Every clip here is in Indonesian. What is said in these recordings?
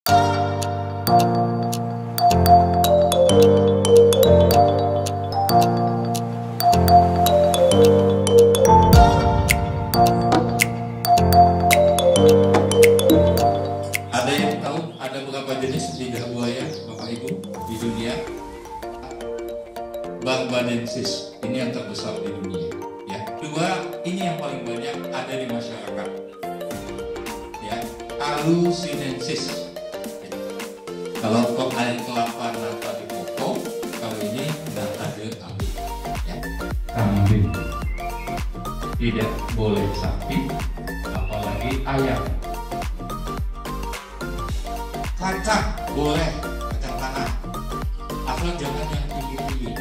Ada yang tahu ada berapa jenis lidah buaya, Bapak Ibu, di dunia? Barbadensis, ini yang terbesar di dunia. Ya. Kedua, ini yang paling banyak ada di masyarakat. Ya, Alusinensis. Kalau kok air kelapa nata dipotong, kalau ini nata diambil. Ya. Kambing tidak boleh sapi, apalagi ayam. Kacang boleh, kacang tanah, asal jangan yang tinggi-tinggi.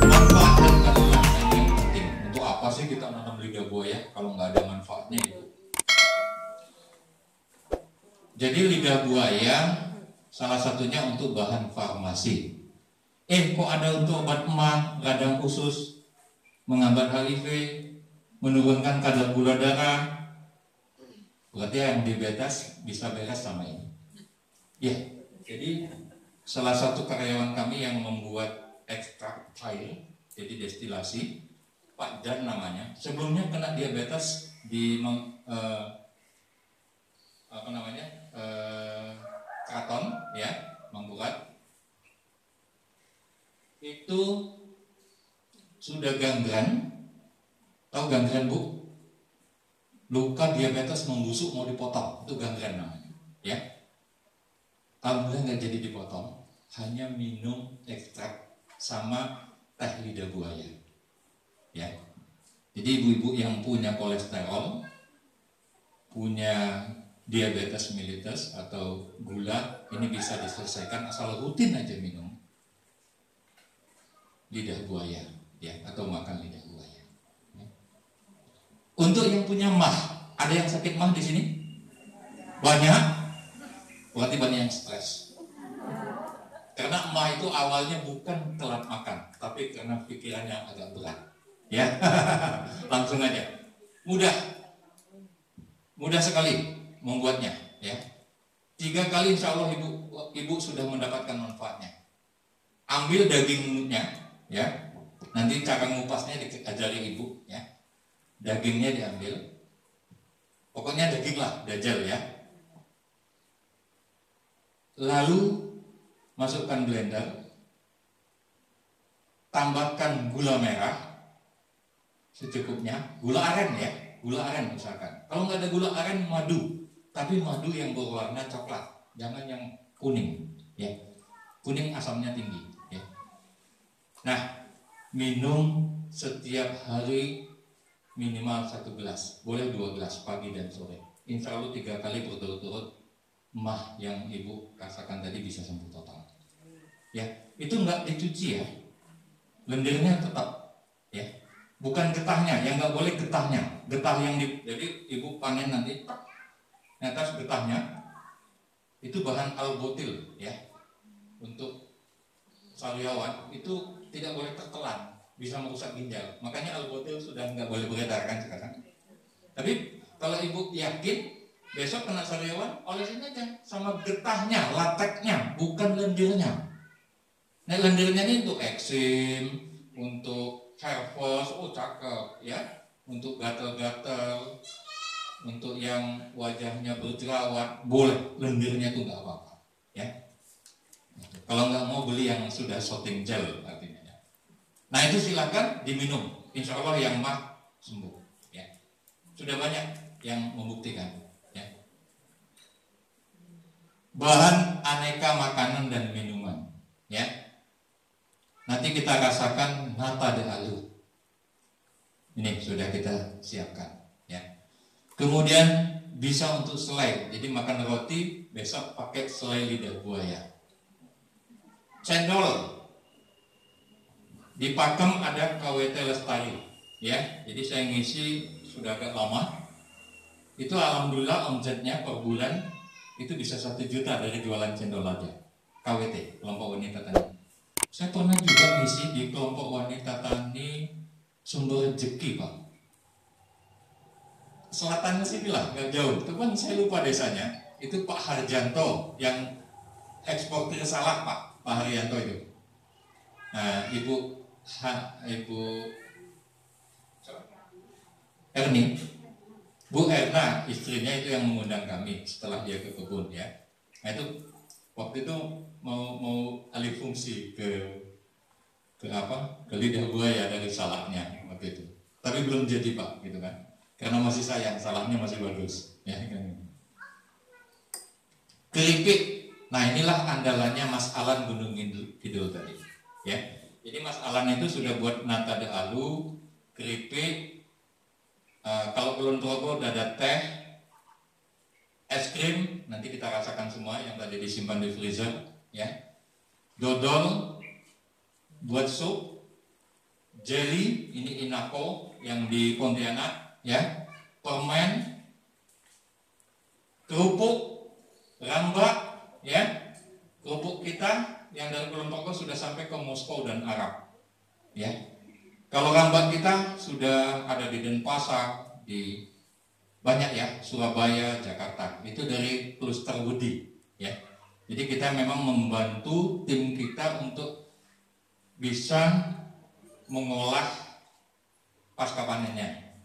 Manfaat dan kandungan yang penting. Untuk apa sih kita nanam lidah buaya kalau nggak ada manfaatnya itu? Jadi lidah buaya salah satunya untuk bahan farmasi. Kok ada untuk obat emah, radang usus, menghambat HIV, menurunkan kadar gula darah. Berarti yang diabetes bisa beres sama ini. Ya, jadi salah satu karyawan kami yang membuat ekstrak air, jadi destilasi, Pak Dan namanya, sebelumnya kena diabetes di Kraton, ya, Mangkurat. Itu sudah gangren. Tahu gangren, Bu? Luka diabetes membusuk mau dipotong, itu gangren namanya, ya. Alhamdulillah nggak jadi dipotong, hanya minum ekstrak sama teh lidah buaya, ya. Jadi ibu-ibu yang punya kolesterol, punya diabetes mellitus atau gula, ini bisa diselesaikan asal rutin aja minum lidah buaya, ya, atau makan lidah buaya. Ya. Untuk yang punya mah, ada yang sakit mah di sini? Banyak, berarti banyak yang stres. Karena mah itu awalnya bukan telat makan, tapi karena pikirannya agak berat. Ya, langsung aja, mudah sekali membuatnya, ya. 3 kali insya Allah ibu sudah mendapatkan manfaatnya. Ambil dagingnya, ya. Nanti cara ngupasnya diajari ibu, ya. Dagingnya diambil. Pokoknya daging lah, dajal, ya. Lalu masukkan blender, tambahkan gula merah secukupnya, gula aren, ya, gula aren misalkan. Kalau nggak ada gula aren, madu. Tapi madu yang berwarna coklat, jangan yang kuning, ya. Kuning asamnya tinggi, ya. Nah, minum setiap hari minimal 1 gelas, boleh 2 gelas pagi dan sore. Insya Allah 3 kali berturut-turut mah yang ibu rasakan tadi bisa sembuh total. Ya, itu nggak dicuci, ya. Lendirnya tetap, ya. Bukan getahnya, yang nggak boleh getahnya. Getah yang jadi ibu panen nanti. Atas getahnya itu bahan albotil, ya, untuk sariawan itu tidak boleh tertelan, bisa merusak ginjal. Makanya albotil sudah nggak boleh beredar kan sekarang. Tapi kalau ibu yakin besok kena sariawan, olesin aja sama getahnya, lateknya, bukan lendirnya. Nah, lendirnya ini untuk eksim, untuk hair fall, cakep, ya, untuk gatal-gatal. Untuk yang wajahnya berjerawat, boleh, lendirnya itu nggak apa-apa, ya. Kalau nggak mau beli yang sudah shooting gel artinya, ya. Nah itu silakan diminum, insya Allah yang mah sembuh, ya. Sudah banyak yang membuktikan, ya. Bahan aneka makanan dan minuman, ya. Nanti kita rasakan nata de alu. Ini sudah kita siapkan. Kemudian bisa untuk selai, jadi makan roti besok pakai selai lidah buaya. Cendol di Pakem ada KWT Lestari, ya. Jadi saya ngisi sudah agak lama. Itu alhamdulillah omsetnya per bulan itu bisa 1 juta dari jualan cendol aja. KWT, kelompok wanita tani. Saya pernah juga ngisi di kelompok wanita tani Sumber Rezeki, Pak. Selatannya sini lah, nggak jauh. Cuman saya lupa desanya. Itu Pak Harjanto yang eksportir salak, Pak Harjanto itu. Nah, Ibu Erni, Bu Erna, istrinya itu yang mengundang kami setelah dia ke kebun ya. Nah itu waktu itu mau alih fungsi ke lidah buaya dari salaknya waktu itu. Tapi belum jadi Pak, gitu kan? Karena masih sayang, salaknya masih bagus, ya kan? Keripik, nah inilah andalannya Mas Alan Gunung Kidul tadi, ya. Jadi Mas Alan itu sudah buat nata de alu, keripik. Kalau Kulon Progo udah ada teh, es krim, nanti kita rasakan semua yang tadi disimpan di freezer, ya. Dodol, buat sup, jelly, ini Inako yang di Pontianak, ya. Permen, kerupuk, rambak, ya. Kerupuk kita yang dari Kulon Progo sudah sampai ke Moskow dan Arab, ya. Kalau rambak kita sudah ada di Denpasar, di banyak ya, Surabaya, Jakarta. Itu dari Kluster Woody, ya. Jadi kita memang membantu tim kita untuk bisa mengolah pasca panennya.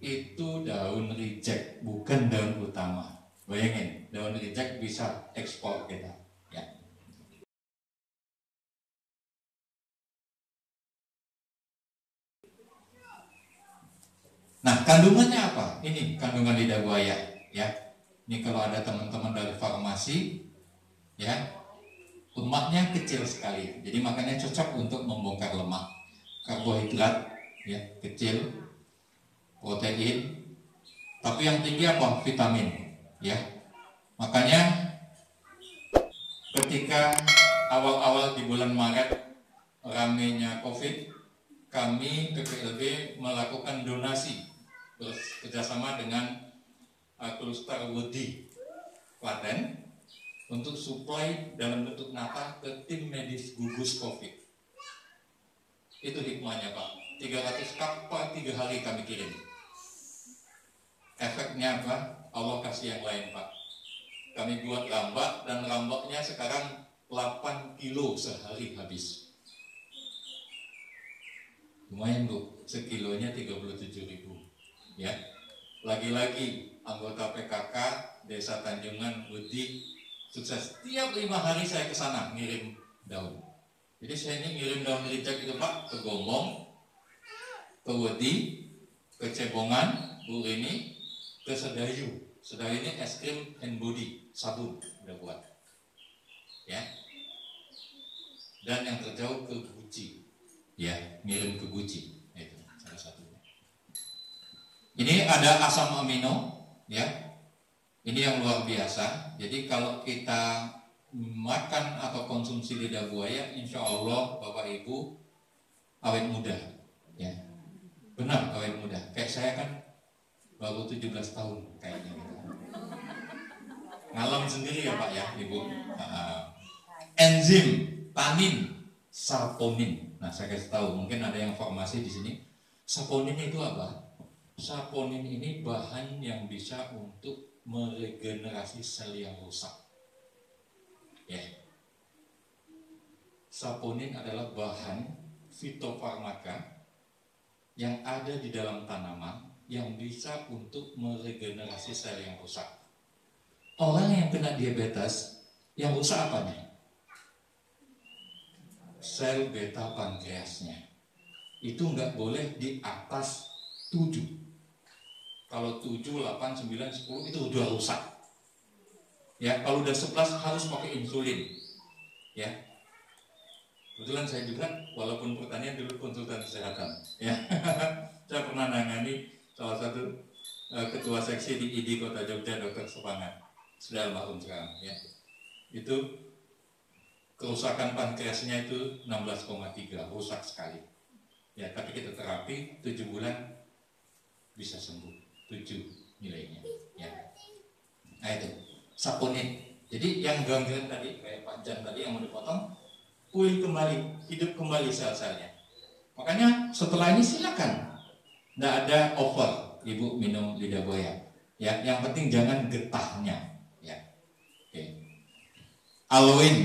Itu daun reject, bukan daun utama. Bayangin, daun reject bisa ekspor kita. Nah, kandungannya apa? Ini kandungan lidah buaya, ya. Ini kalau ada teman-teman dari farmasi, ya, lemaknya kecil sekali. Jadi makanya cocok untuk membongkar lemak. Karbohidrat, ya, kecil, protein. Tapi yang tinggi apa? Vitamin, ya. Makanya ketika awal-awal di bulan Maret ramenya COVID, kami PPLB melakukan donasi bekerjasama dengan Kluster Woody Klaten untuk suplai dalam bentuk nata ke tim medis gugus COVID. Itu hikmahnya Pak. 300 cup per 3 hari kami kirim. Efeknya apa? Allah kasih yang lain Pak. Kami buat rambak dan rambaknya sekarang 8 kilo sehari habis. Lumayan Bu, sekilonya 37.000. Ya, lagi-lagi anggota PKK Desa Tanjungan Woody sukses. Tiap 5 hari saya ke sana ngirim daun. Jadi saya ini ngirim daun reject itu Pak ke Gombong, ke Woody, ke Cebongan, Bu Rini, ke Sedayu. Sedayu ini es krim and body, sabun udah buat. Ya. Dan yang terjauh ke Guci. Ya, ngirim ke Guci. Itu salah satunya. Ini ada asam amino, ya. Ini yang luar biasa. Jadi kalau kita makan atau konsumsi lidah buaya, insya Allah Bapak Ibu awet muda, ya. Benar awet muda. Kayak saya kan baru 17 tahun kayaknya gitu. Ngalam sendiri ya Pak ya, Ibu. Enzim, tanin, saponin. Nah saya kasih tahu, mungkin ada yang formasi di sini. Saponin itu apa? Saponin ini bahan yang bisa untuk meregenerasi sel yang rusak. Ya. Saponin adalah bahan fitofarmaka yang ada di dalam tanaman yang bisa untuk meregenerasi sel yang rusak. Orang yang kena diabetes, yang rusak apanya? Sel beta pankreasnya. Itu nggak boleh di atas 7. Kalau 7, 8, 9, 10 itu udah rusak. Ya, kalau udah 11 harus pakai insulin. Ya. Kebetulan saya juga walaupun pertanian dulu konsultan kesehatan. Ya. Saya pernah nangani salah satu ketua seksi di ID Kota Jogja, Dr. Sepangat. Sudah almarhum sekarang, ya. Itu kerusakan pankreasnya itu 16,3, rusak sekali. Ya, tapi kita terapi 7 bulan bisa sembuh. 7. nilainya. Ya. Nah itu saponin. Jadi yang gangguan tadi kayak Pak Jan tadi yang mau dipotong, pulih kembali, hidup kembali sel-selnya. Makanya setelah ini silakan, nggak ada over, ibu minum lidah buaya. Ya, yang penting jangan getahnya. Ya, oke. Aloin,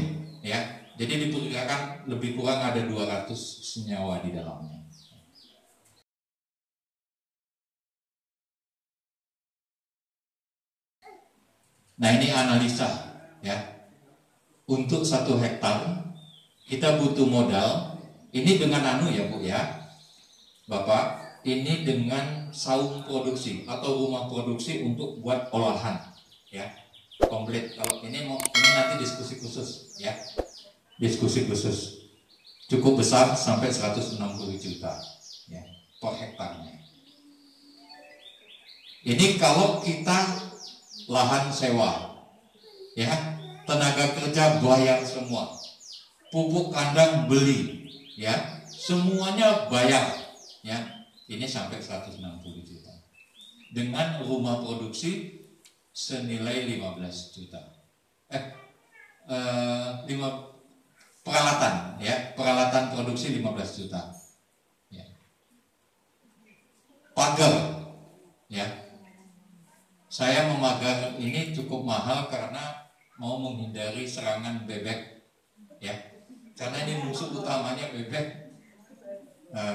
ya. Jadi diperkirakan lebih kurang ada 200 senyawa di dalamnya. Nah ini analisa, ya. Untuk 1 hektar kita butuh modal. Ini dengan ya Bu ya, Bapak. Ini dengan saung produksi atau rumah produksi untuk buat olahan, ya. Komplit. Kalau ini nanti diskusi khusus, ya. Diskusi khusus. Cukup besar sampai 160 juta, ya, per hektarnya. Ini kalau kita lahan sewa, ya, tenaga kerja bayar semua, pupuk kandang beli, ya, semuanya bayar, ya, ini sampai 160 juta. Dengan rumah produksi senilai 15 juta. Peralatan, ya, peralatan produksi 15 juta. Ya. Pagar, ya. Saya memagar ini cukup mahal karena mau menghindari serangan bebek, ya. Karena ini musuh utamanya bebek.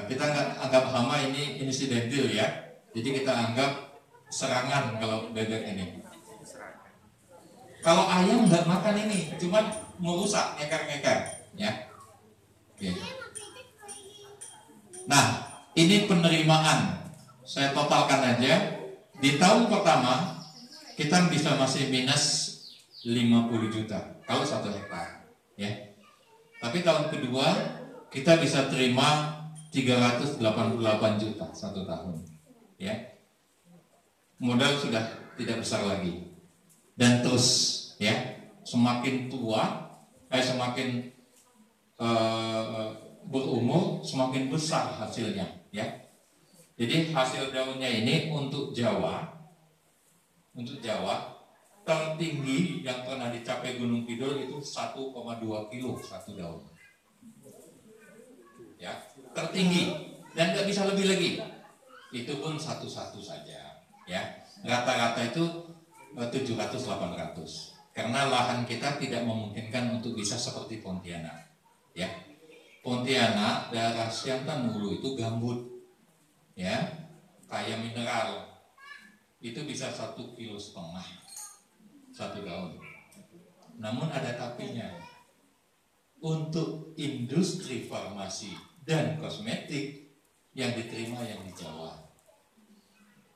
Kita nggak anggap hama ini insidental, ya. Jadi kita anggap serangan kalau bebek ini. Kalau ayam nggak makan ini, cuman merusak, ngekar-ngekar, ya. Oke. Nah, ini penerimaan. Saya totalkan aja. Di tahun pertama kita bisa masih minus 50 juta kalau 1 hektar, ya. Tapi tahun kedua kita bisa terima 388 juta 1 tahun, ya. Modal sudah tidak besar lagi. Dan terus, ya, semakin tua, semakin berumur, semakin besar hasilnya, ya. Jadi hasil daunnya ini untuk Jawa tertinggi yang pernah dicapai Gunung Kidul itu 1,2 kilo 1 daun, ya, tertinggi, dan nggak bisa lebih lagi. Itu pun satu-satu saja, ya. Rata-rata itu 700-800 karena lahan kita tidak memungkinkan untuk bisa seperti Pontianak, ya. Pontianak daerah Siantan Hulu itu gambut, ya, kaya mineral, itu bisa 1,5 kilo 1 daun. Namun ada tapinya. Untuk industri farmasi dan kosmetik yang diterima yang di Jawa.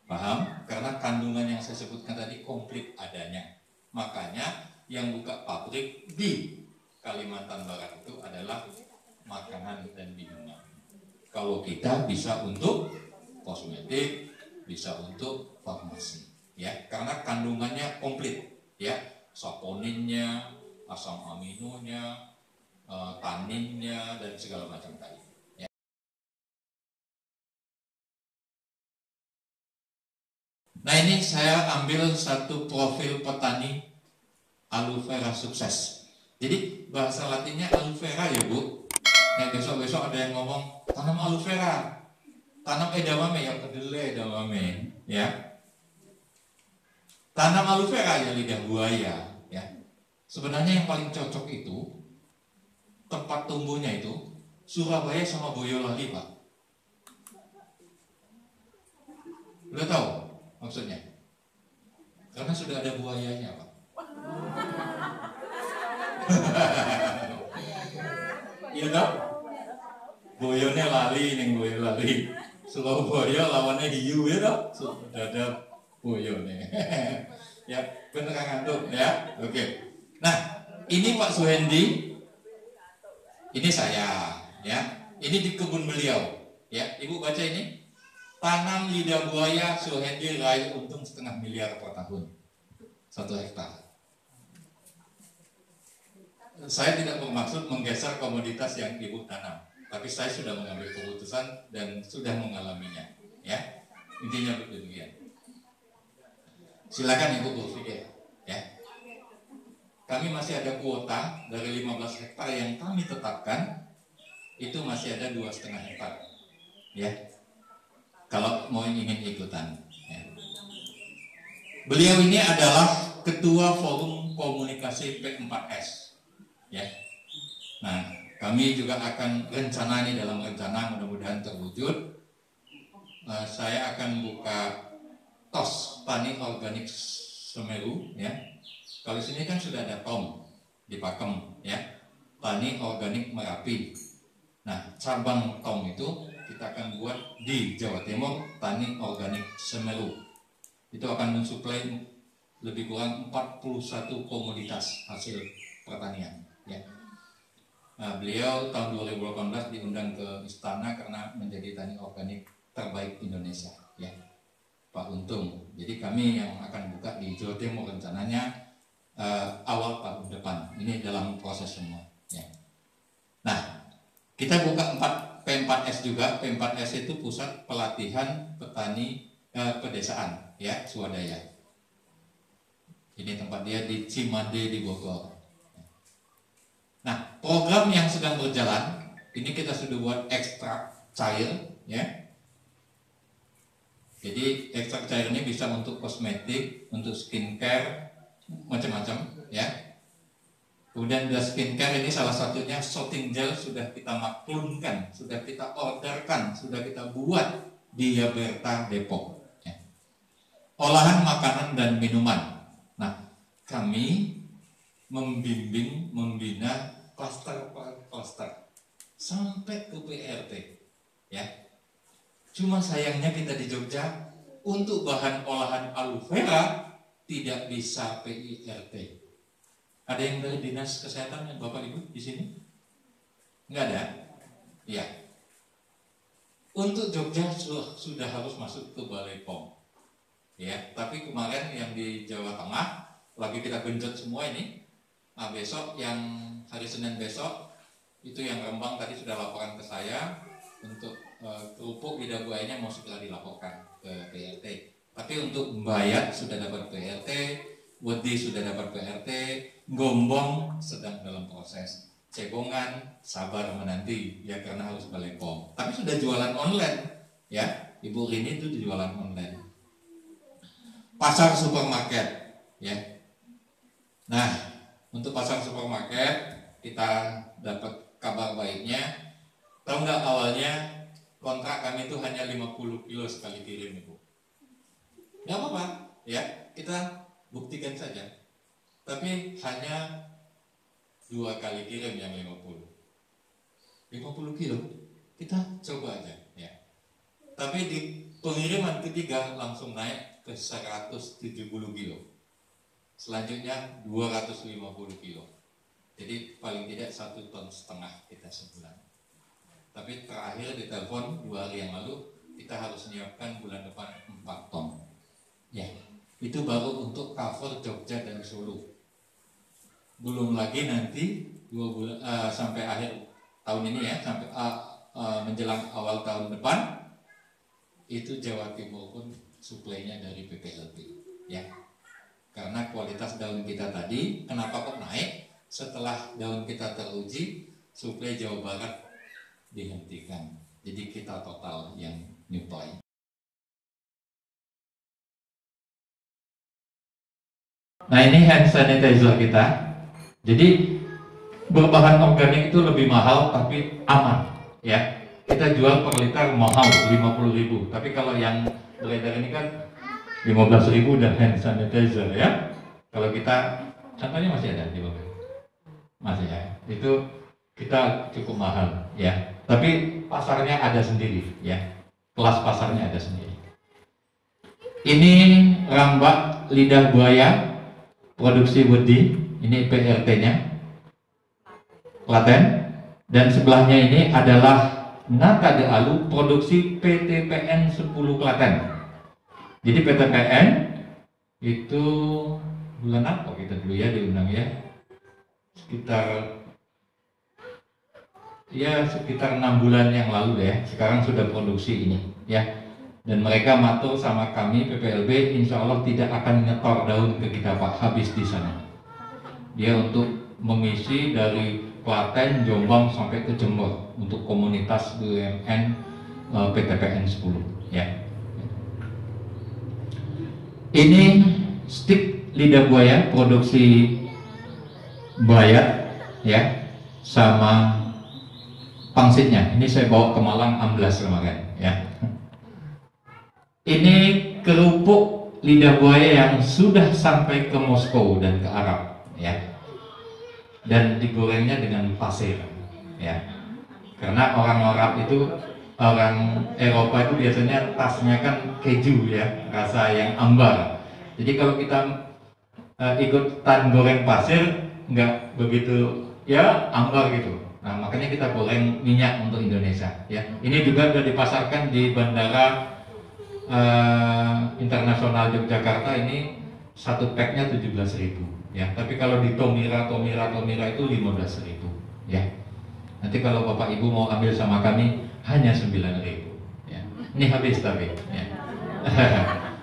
Paham? Karena kandungan yang saya sebutkan tadi komplit adanya. Makanya yang buka pabrik di Kalimantan Barat itu adalah makanan dan minuman. Kalau kita bisa untuk kosmetik, bisa untuk farmasi, ya, karena kandungannya komplit, ya, saponinnya, asam aminonya, taninnya, dan segala macam tadi, ya. Nah ini saya ambil satu profil petani aloe vera sukses. Jadi bahasa latinnya aloe vera, ya Bu. Nah besok-besok ada yang ngomong tanam aloe vera, tanam edamame, ya kedelai edamame, ya. Tanam aloe vera ya lidah buaya, ya. Sebenarnya yang paling cocok itu tempat tumbuhnya itu Surabaya sama Boyolali, Pak. Udah tahu maksudnya? Karena sudah ada buayanya, Pak. Iya dong? Boyone lali neng Boyolali. Surabaya lawannya hiu, ya dong? Sudah ada boyone. Ya, bener kan ngantuk, ya? Oke. Nah, ini Pak Suhendi. Ini saya, ya. Ini di kebun beliau, ya. Ibu baca ini. Tanam lidah buaya Suhendi raih untung 0,5 miliar per tahun 1 hektar. Saya tidak bermaksud menggeser komoditas yang ibu tanam, tapi saya sudah mengambil keputusan dan sudah mengalaminya, ya. Intinya demikian. Silakan Ibu berpikir ya. Kami masih ada kuota dari 15 hektar yang kami tetapkan, itu masih ada 2,5 hektar ya. Kalau mau ingin ikutan ya. Beliau ini adalah Ketua Forum Komunikasi P4S ya. Nah, kami juga akan rencana ini dalam rencana mudah-mudahan terwujud. Saya akan buka TOS Tani Organik Semeru ya. Kalau sini kan sudah ada TOM di Pakem ya, Tani Organik Merapi. Nah, cabang TOM itu kita akan buat di Jawa Timur, Tani Organik Semeru. Itu akan mensuplai lebih kurang 41 komoditas hasil pertanian ya. Nah, beliau tahun 2018 diundang ke istana karena menjadi tani organik terbaik Indonesia ya, Pak Untung. Jadi kami yang akan buka di Jawa Timur rencananya awal tahun depan. Ini dalam proses semua ya. Nah, kita buka P4S juga. P4S itu pusat pelatihan petani pedesaan ya, swadaya. Ini tempat dia di Cimande di Bogor. Nah, program yang sedang berjalan ini kita sudah buat ekstrak cair ya. Jadi ekstrak cair ini bisa untuk kosmetik, untuk skincare, macam-macam ya. Kemudian dari skincare ini salah satunya shooting gel sudah kita maklumkan, sudah kita orderkan, sudah kita buat di Yaberta Depok ya. Olahan makanan dan minuman. Nah, kami membimbing, membina klaster per klaster sampai ke PRT ya. Cuma sayangnya kita di Jogja untuk bahan olahan aloe vera tidak bisa PIRT. Ada yang dari Dinas Kesehatan Bapak Ibu di sini? Enggak ada? Ya. Untuk Jogja sudah harus masuk ke Balai POM. Ya, tapi kemarin yang di Jawa Tengah lagi kita genjot semua ini. Nah, besok yang hari Senin besok itu yang Rembang tadi sudah laporan ke saya untuk kerupuk lidah buayanya mau segera dilaporkan ke PRT. Tapi untuk Mbayat sudah dapat PRT, Wedi sudah dapat PRT, Gombong sedang dalam proses, Cebongan sabar menanti ya karena harus Balai POM. Tapi sudah jualan online ya, Ibu Rini itu jualan online. Pasar supermarket ya. Nah, untuk pasar supermarket kita dapat kabar baiknya. Tahu nggak awalnya kontrak kami itu hanya 50 kilo sekali kirim Ibu. Nggak apa-apa ya, kita buktikan saja. Tapi hanya 2 kali kirim yang 50 kilo kita coba aja ya. Tapi di pengiriman ketiga langsung naik ke 170 kilo. Selanjutnya 250 kilo. Jadi paling tidak 1,5 ton kita sebulan. Tapi terakhir di telepon 2 hari yang lalu kita harus menyiapkan bulan depan 4 ton. Ya, itu baru untuk cover Jogja dan Solo. Belum lagi nanti 2 bulan sampai akhir tahun ini ya, sampai menjelang awal tahun depan itu Jawa Timur pun suplainya dari PPLP ya. Karena kualitas daun kita tadi, kenapa kok naik? Setelah daun kita teruji, suplai Jawa Barat dihentikan. Jadi kita total yang nyuplai. Nah, ini hand sanitizer kita. Jadi berbahan organik itu lebih mahal tapi aman ya. Kita jual per liter mahal 50.000. Tapi kalau yang beredar ini kan 15.000 udah hand sanitizer ya. Kalau kita contohnya masih ada di bawah. Masih ya. Itu kita cukup mahal ya. Tapi pasarnya ada sendiri ya. Kelas pasarnya ada sendiri. Ini rambak lidah buaya produksi Wedi. Ini PRT-nya Klaten. Dan sebelahnya ini adalah Nata de Alu produksi PTPN 10 Klaten. Jadi PTPN itu bulan apa kita dulu ya diundang ya? Sekitar 6 bulan yang lalu ya. Sekarang sudah produksi ini ya. Dan mereka matur sama kami PPLB, insya Allah tidak akan nyetor daun ke kita Pak, habis di sana. Dia untuk mengisi dari Klaten, Jombang sampai ke Jember untuk komunitas BUMN PTPN 10 ya. Ini stik lidah buaya produksi buaya ya, sama pangsitnya. Ini saya bawa ke Malang amblas kemarin ya. Ini kerupuk lidah buaya yang sudah sampai ke Moskow dan ke Arab ya, dan digorengnya dengan pasir ya, karena orang Arab itu, orang Eropa itu biasanya tasnya kan keju ya, rasa yang ambar. Jadi kalau kita ikutan goreng pasir nggak begitu ya ambar gitu. Nah makanya kita goreng minyak untuk Indonesia ya. Ini juga sudah dipasarkan di bandara internasional Yogyakarta. Ini satu packnya 17.000 ya, tapi kalau di Tomira itu 15.000 ya. Nanti kalau Bapak Ibu mau ambil sama kami hanya 9.000 ya. Ini habis tapi ya.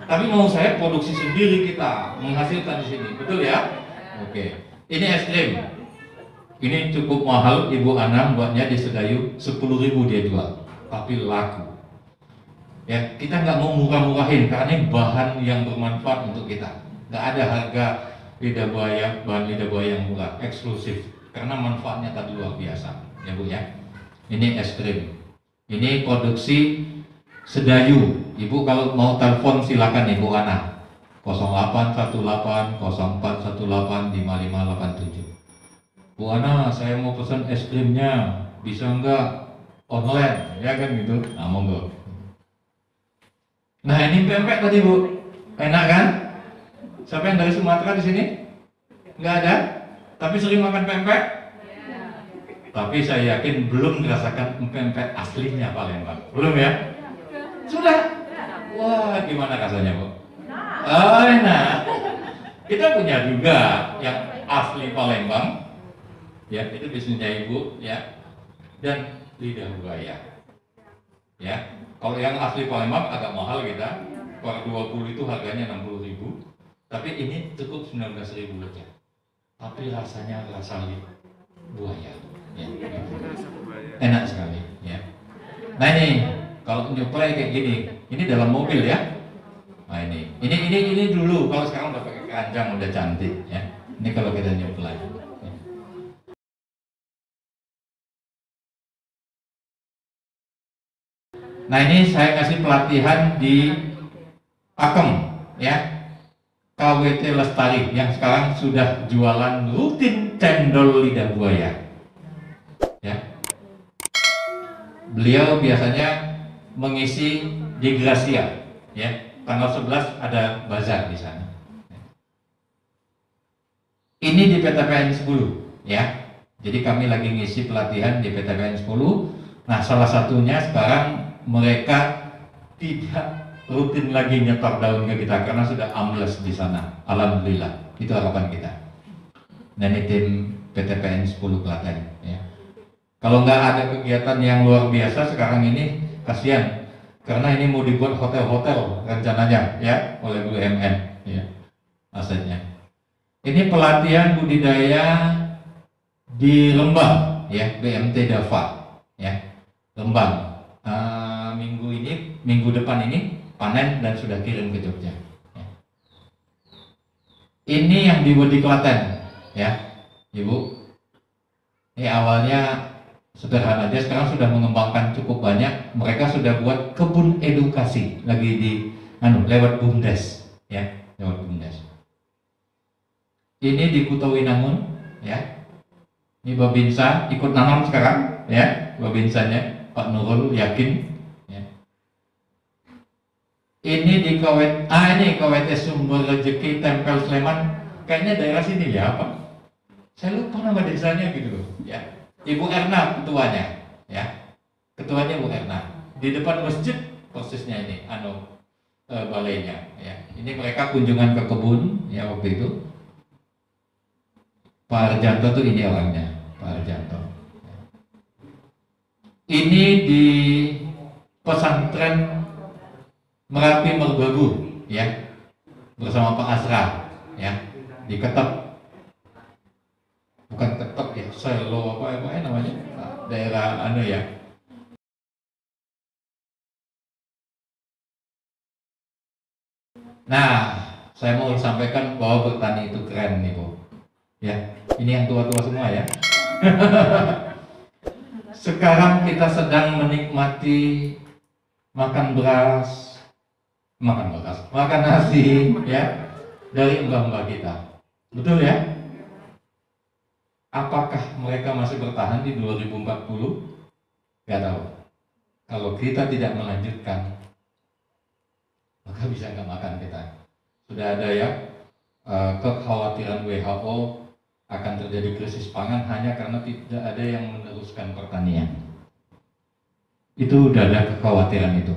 Tapi mau saya produksi sendiri, kita menghasilkan di sini, betul ya? Oke. Ini es krim. Ini cukup mahal, Ibu Anam buatnya di Sedayu 10.000 dia jual, tapi laku. Ya, kita nggak mau murah-murahin karena ini bahan yang bermanfaat untuk kita. Nggak ada harga lidah buaya, bahan lidah buaya yang murah, eksklusif karena manfaatnya tadi luar biasa, ya Bu ya. Ini es krim. Ini produksi Sedayu. Ibu kalau mau telepon silakan Ibu Ana 0818 0418 5587. Bu Ana, saya mau pesan es krimnya, bisa nggak online? Ya kan gitu. Nah, monggo. Nah ini pempek tadi Bu, enak kan? Siapa yang dari Sumatera di sini? Nggak ada? Tapi sering makan pempek? Tapi saya yakin belum merasakan pempek aslinya Palembang. Belum ya? Sudah? Wah gimana rasanya Bu? Oh enak. Kita punya juga yang asli Palembang. Ya itu bisnisnya Ibu ya. Dan lidah buaya. Ya. Kalau yang asli Palembang agak mahal kita, per 20 itu harganya 60.000, tapi ini cukup 19.000 aja. Tapi rasanya rasa buaya, ya. Enak sekali, ya. Nah ini kalau nyuplai kayak gini, ini dalam mobil ya. Nah ini dulu, kalau sekarang udah pakai keranjang udah cantik, ya. Ini kalau kita nyuplai. Nah ini saya kasih pelatihan di Pakem ya, KWT Lestari yang sekarang sudah jualan rutin cendol lidah buaya ya. Beliau biasanya mengisi di Gracia ya, tanggal 11 ada bazar di sana. Ini di PTPN 10 ya. Jadi kami lagi ngisi pelatihan di PTPN 10. Nah salah satunya sekarang mereka tidak rutin lagi nyetor daun ke kita karena sudah ambles di sana. Alhamdulillah, itu harapan kita. Dan ini tim PTPN 10 Klaten ya. Kalau nggak ada kegiatan yang luar biasa sekarang ini, kasihan karena ini mau dibuat hotel-hotel rencananya ya oleh BUMN ya asetnya. Ini pelatihan budidaya di Lembang ya, BMT Dava ya, Lembang. Minggu depan ini panen dan sudah kirim ke Jogja. Ya. Ini yang dibuat di Klaten, ya, Ibu. Ini awalnya sederhana aja, sekarang sudah mengembangkan cukup banyak. Mereka sudah buat kebun edukasi lagi di lewat BUMDes, ya, lewat BUMDes. Ini di Kutowinangun, ya. Ini Babinsa ikut nanam sekarang, ya, Babinsanya Pak Nurul yakin. Ini di ini KWT Sumber Rezeki Tempel Sleman, kayaknya daerah sini ya apa? Saya lupa nama desanya gitu loh. Ya, Ibu Erna ketuanya, ya, ketuanya Bu Erna. Di depan masjid persisnya ini, balainya. Ya, ini mereka kunjungan ke kebun, ya waktu itu. Pak Arjanto tuh ini orangnya, Pak Arjanto. Ini di pesantren Merapi Merbabu, ya, bersama Pak Asra, ya, di Ketep, bukan Ketep ya, Selo apa namanya, daerah anu ya. Nah, saya mau sampaikan bahwa bertani itu keren nih, Bu. Ya, ini yang tua-tua semua ya. Sekarang kita sedang menikmati makan nasi, ya, dari mbah-mbah kita. Betul ya? Apakah mereka masih bertahan di 2040? Gak tahu. Kalau kita tidak melanjutkan, maka bisa nggak makan kita. Sudah ada ya kekhawatiran WHO akan terjadi krisis pangan hanya karena tidak ada yang meneruskan pertanian. Itu udah ada kekhawatiran itu.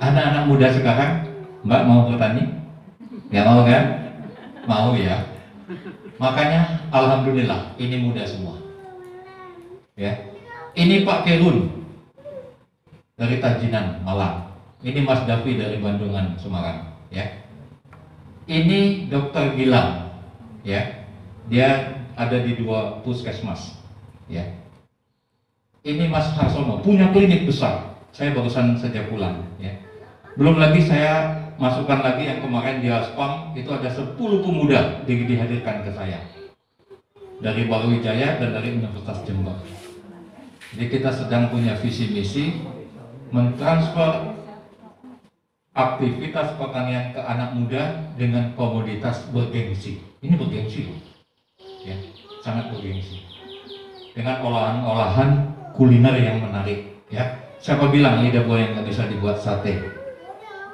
Anak-anak muda sekarang, Mbak mau bertani? Ya mau kan? Mau ya. Makanya alhamdulillah ini muda semua. Ya. Ini Pak Kerun dari Tajinan, Malang. Ini Mas Davi dari Bandungan, Semarang, ya. Ini Dokter Gilang, ya. Dia ada di 2 puskesmas, ya. Ini Mas Harsono punya klinik besar. Saya barusan saja pulang, ya. Belum lagi saya masukkan lagi yang kemarin di Aspam itu ada 10 pemuda dihadirkan ke saya dari Barwijaya dan dari Universitas Jember. Jadi kita sedang punya visi misi mentransfer aktivitas pertanian ke anak muda dengan komoditas bergengsi. Ini bergengsi loh, ya, sangat bergengsi. Dengan olahan-olahan kuliner yang menarik, ya. Siapa bilang lidah buaya yang nggak bisa dibuat sate,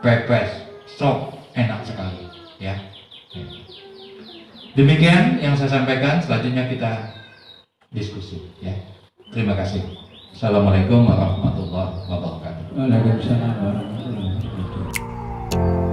pepes, sop, enak sekali, ya. Demikian yang saya sampaikan. Selanjutnya kita diskusi, ya. Terima kasih. Assalamualaikum warahmatullahi wabarakatuh. Waalaikumsalam warahmatullahi wabarakatuh.